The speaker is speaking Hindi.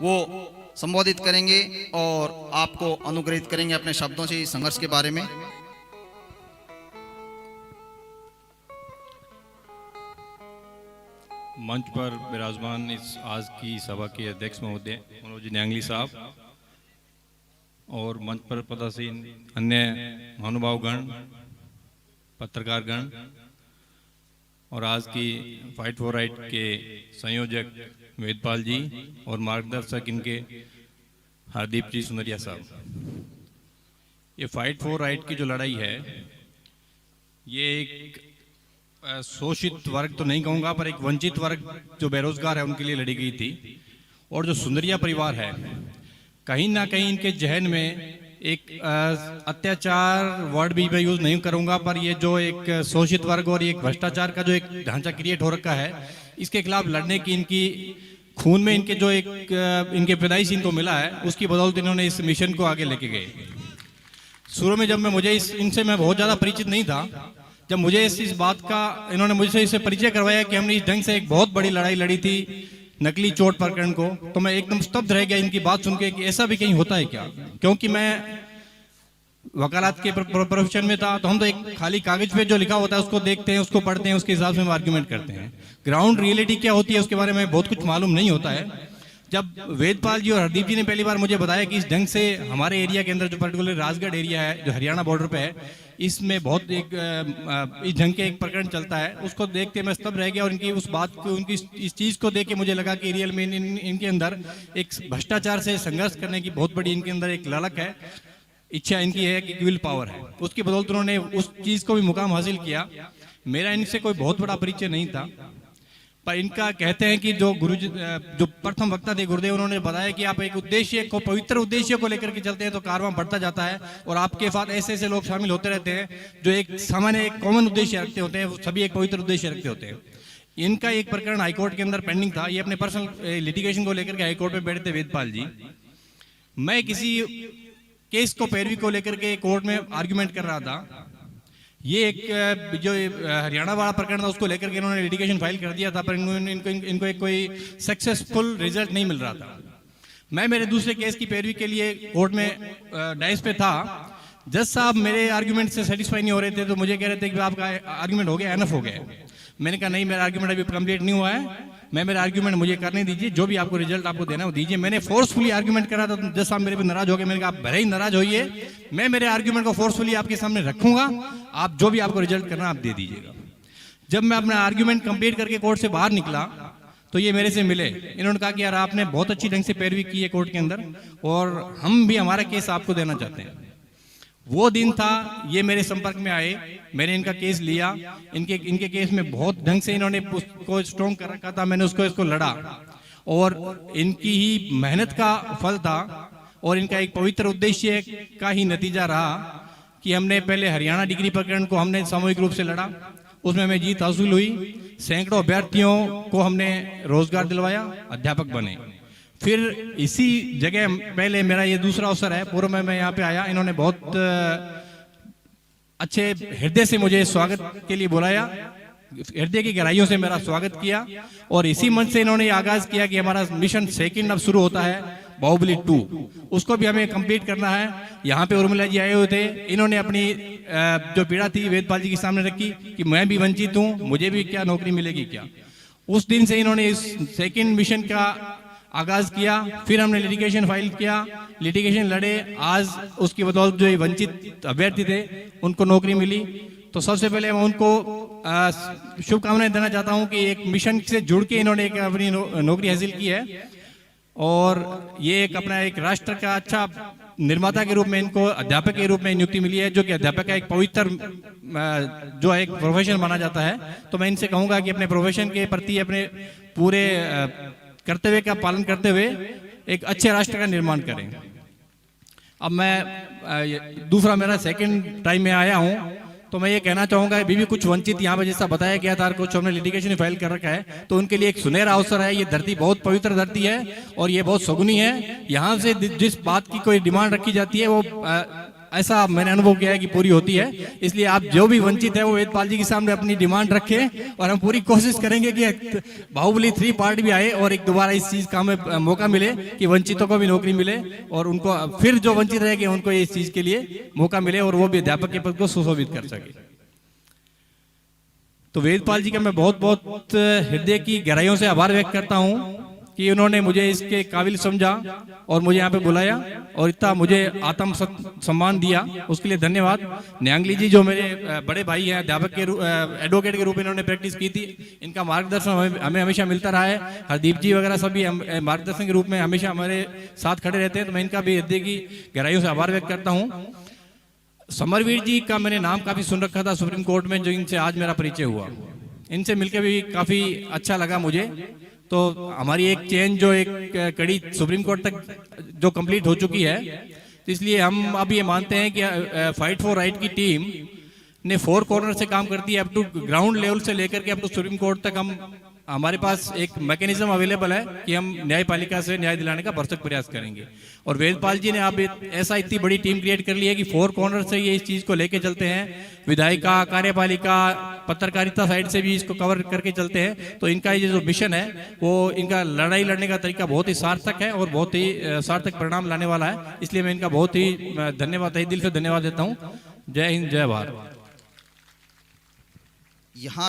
वो संबोधित करेंगे और आपको अनुग्रहित करेंगे अपने शब्दों से इस संघर्ष के बारे में। मंच पर विराजमान इस आज की सभा के अध्यक्ष महोदय मनोज न्यांगली साहब और मंच पर पदासीन अन्य महानुभावगण, पत्रकारगण और आज की फाइट फॉर राइट के संयोजक वेदपाल जी और मार्गदर्शक इनके हरदीप जी सुनरिया साहब। ये फाइट फॉर राइट की जो लड़ाई है, ये एक शोषित वर्ग तो नहीं कहूंगा, पर एक वंचित वर्ग जो बेरोजगार है उनके लिए लड़ी गई थी। और जो सुंदरिया परिवार है, कहीं ना कहीं इनके जहन में एक अत्याचार वर्ड भी मैं यूज नहीं करूंगा, पर ये जो एक शोषित वर्ग और एक भ्रष्टाचार का जो एक ढांचा क्रिएट हो रखा है, इसके खिलाफ लड़ने की इनकी खून में इनके जो एक इनके पैदाइश इनको मिला है, उसकी बदौलत इन्होंने इस मिशन को आगे लेके गए। शुरू में जब मैं इनसे मैं बहुत ज्यादा परिचित नहीं था, जब मुझे इस बात का इन्होंने मुझसे इससे परिचय करवाया कि हमने इस ढंग से एक बहुत बड़ी लड़ाई लड़ी थी नकली चोट प्रकरण को, तो मैं एकदम स्तब्ध रह गया इनकी बात सुन के कि ऐसा भी कहीं होता है क्या। क्योंकि मैं वकालत के प्रोफेशन में था, तो हम तो एक खाली कागज पे जो लिखा होता है उसको देखते हैं, उसको पढ़ते हैं, उसके हिसाब से हम आर्ग्यूमेंट करते हैं। ग्राउंड रियलिटी क्या होती है उसके बारे में बहुत कुछ मालूम नहीं होता है। जब वेदपाल जी और हरदीप जी ने पहली बार मुझे बताया कि इस ढंग से हमारे एरिया के अंदर जो पर्टिकुलर राजगढ़ एरिया है जो हरियाणा बॉर्डर पे है, इसमें बहुत एक इस ढंग के एक प्रकरण चलता है, उसको देखते मैं स्तब्ध रह गया। और इनकी उस बात को, उनकी इस चीज को देख के मुझे लगा कि रियल में इनके अंदर एक भ्रष्टाचार से संघर्ष करने की बहुत बड़ी इनके अंदर एक ललक है, इच्छा इनकी है कि विल पावर है। उसकी बदौलत उन्होंने उस चीज को भी मुकाम हासिल किया। मेरा इनसे कोई बहुत बड़ा परिचय नहीं था, पर इनका कहते हैं कि जो गुरु जो प्रथम वक्ता थे गुरुदेव, उन्होंने बताया कि आप एक उद्देश्य को, पवित्र उद्देश्य को लेकर के चलते हैं तो कारवां बढ़ता जाता है। और आपके साथ ऐसे ऐसे लोग शामिल होते रहते हैं जो एक सामान्य एक कॉमन उद्देश्य रखते होते हैं, सभी एक पवित्र उद्देश्य रखते होते हैं। इनका एक प्रकरण हाईकोर्ट के अंदर पेंडिंग था, ये अपने पर्सनल लिटिगेशन को लेकर के हाईकोर्ट में बैठे थे वेदपाल जी। मैं किसी केस को पैरवी को लेकर के कोर्ट में आर्ग्यूमेंट कर रहा था। ये एक जो हरियाणा वाला प्रकरण था उसको लेकर के इन्होंने लिटिगेशन फाइल कर दिया था, पर इनको एक कोई सक्सेसफुल रिजल्ट नहीं मिल रहा था। मैं मेरे दूसरे केस की पैरवी के लिए कोर्ट में डाइस पे था। जज साहब मेरे आर्ग्यूमेंट से सेटिस्फाई नहीं हो रहे थे, तो मुझे कह रहे थे कि आपका आर्ग्यूमेंट हो गया, एनफ हो गया। मैंने कहा नहीं, मेरा आर्ग्यूमेंट अभी कंप्लीट नहीं हुआ है, मैं मेरा आर्ग्यूमेंट मुझे करने दीजिए, जो भी आपको रिजल्ट आपको देना वो दीजिए। मैंने फोर्सफुली आर्ग्यूमेंट करा था, तो जज साहब मेरे पे नाराज हो गए। मैंने कहा आप भले ही नाराज होइए, मैं मेरे आर्ग्यूमेंट को फोर्सफुली आपके सामने रखूंगा, आप जो भी आपको रिजल्ट करना आप दे दीजिएगा। जब मैं अपना आर्ग्यूमेंट कंप्लीट करके कोर्ट से बाहर निकला तो ये मेरे से मिले। इन्होंने कहा कि यार आपने बहुत अच्छी ढंग से पैरवी की है कोर्ट के अंदर, और हम भी हमारा केस आपको देना चाहते हैं। वो दिन था, ये मेरे संपर्क में आए, मैंने इनका केस लिया। इनके केस में बहुत ढंग से इन्होंने उसको स्ट्रॉन्ग कर रखा था, मैंने इसको लड़ा, और इनकी ही मेहनत का फल था और इनका एक पवित्र उद्देश्य का ही नतीजा रहा कि हमने पहले हरियाणा डिग्री प्रकरण को हमने सामूहिक रूप से लड़ा, उसमें हमें जीत हासिल हुई। सैकड़ों अभ्यर्थियों को हमने रोजगार दिलवाया, अध्यापक बने। फिर इसी जगह पहले मेरा ये दूसरा अवसर है, पूर्व में मैं यहाँ पे आया, इन्होंने बहुत अच्छे हृदय से मुझे स्वागत के लिए बुलाया, हृदय की गहराइयों से मेरा स्वागत किया। और इसी मंच से इन्होंने आगाज किया कि हमारा मिशन सेकंड अब शुरू होता है, बाहुबली 2, उसको भी हमें कंप्लीट करना है। यहाँ पे उर्मिला जी आए हुए थे, इन्होंने अपनी जो पीड़ा थी वेदपाल जी के सामने रखी कि मैं भी वंचित हूँ, मुझे भी क्या नौकरी मिलेगी क्या। उस दिन से इन्होंने इस सेकंड मिशन का आगाज किया। फिर हमने लिटिगेशन फाइल किया, लिटिगेशन लड़े, आज उसकी बदौलत जो वंचित अभ्यर्थी थे उनको नौकरी मिली। तो सबसे पहले मैं उनको शुभकामनाएं देना चाहता हूं कि एक मिशन से जुड़ के इन्होंने एक अपनी नौकरी हासिल की है, और ये एक अपना एक राष्ट्र का अच्छा निर्माता के रूप में इनको अध्यापक के रूप में नियुक्ति मिली है, जो कि अध्यापक का एक पवित्र जो एक प्रोफेशन माना जाता है। तो मैं इनसे कहूंगा कि अपने प्रोफेशन के प्रति अपने पूरे कर्तव्य का पालन करते हुए एक अच्छे राष्ट्र का निर्माण करें। अब मैं दूसरा मेरा सेकंड टाइम में आया हूं, तो मैं ये कहना चाहूंगा अभी भी कुछ वंचित यहाँ पे जैसा बताया गया था, कुछ हमने लिटिगेशन फाइल कर रखा है, तो उनके लिए एक सुनहरा अवसर है। ये धरती बहुत पवित्र धरती है और ये बहुत सगुनी है। यहाँ से जिस बात की कोई डिमांड रखी जाती है वो ऐसा मैंने अनुभव किया है कि पूरी होती है। इसलिए आप जो भी वंचित है वो वेदपाल जी के सामने अपनी डिमांड रखें और हम पूरी कोशिश करेंगे कि बाहुबली 3 पार्ट भी आए और एक दोबारा इस चीज का हमें मौका मिले कि वंचितों को भी नौकरी मिले और उनको फिर जो वंचित रहेंगे उनको इस चीज के लिए मौका मिले और वो भी अध्यापक के पद को सुशोभित कर सके। तो वेदपाल जी का मैं बहुत बहुत हृदय की गहराइयों से आभार व्यक्त करता हूं कि उन्होंने मुझे इसके काबिल समझा और मुझे यहाँ पे बुलाया और इतना मुझे आत्म सम्मान दिया, उसके लिए धन्यवाद। न्यांगली जी जो मेरे बड़े भाई हैं, अध्यापक के एडवोकेट के रूप में इन्होंने प्रैक्टिस की थी, इनका मार्गदर्शन हमें हमेशा मिलता रहा है। हरदीप जी वगैरह सभी मार्गदर्शन के रूप में हमेशा हमारे साथ खड़े रहते हैं, तो मैं इनका भी हृदय की गहराइयों से आभार व्यक्त करता हूँ। समरवीर जी का मैंने नाम काफी सुन रखा था सुप्रीम कोर्ट में, जो इनसे आज मेरा परिचय हुआ, इनसे मिलकर भी काफी अच्छा लगा मुझे। तो हमारी एक चेन जो एक कड़ी सुप्रीम कोर्ट तक जो कंप्लीट हो चुकी है, तो इसलिए हम अब ये मानते हैं कि फाइट फॉर राइट की टीम ने 4 कॉर्नर से काम करती है, अप टू ग्राउंड लेवल से लेकर के अप टू सुप्रीम कोर्ट तक। हमारे पास एक मैकेनिज्म अवेलेबल है कि हम न्यायपालिका से न्याय दिलाने का भरसक प्रयास करेंगे। और वेदपाल जी ने अब ऐसा इतनी बड़ी टीम क्रिएट कर ली है कि 4 कॉर्नर से ये इस चीज को लेके चलते हैं, विधायिका, कार्यपालिका, पत्रकारिता साइड से भी इसको कवर करके चलते हैं। तो इनका ये जो मिशन है वो इनका लड़ाई लड़ने का तरीका बहुत ही सार्थक है और बहुत ही सार्थक परिणाम लाने वाला है। इसलिए मैं इनका बहुत ही धन्यवाद, दिल से धन्यवाद देता हूँ। जय हिंद, जय भारत। यहाँ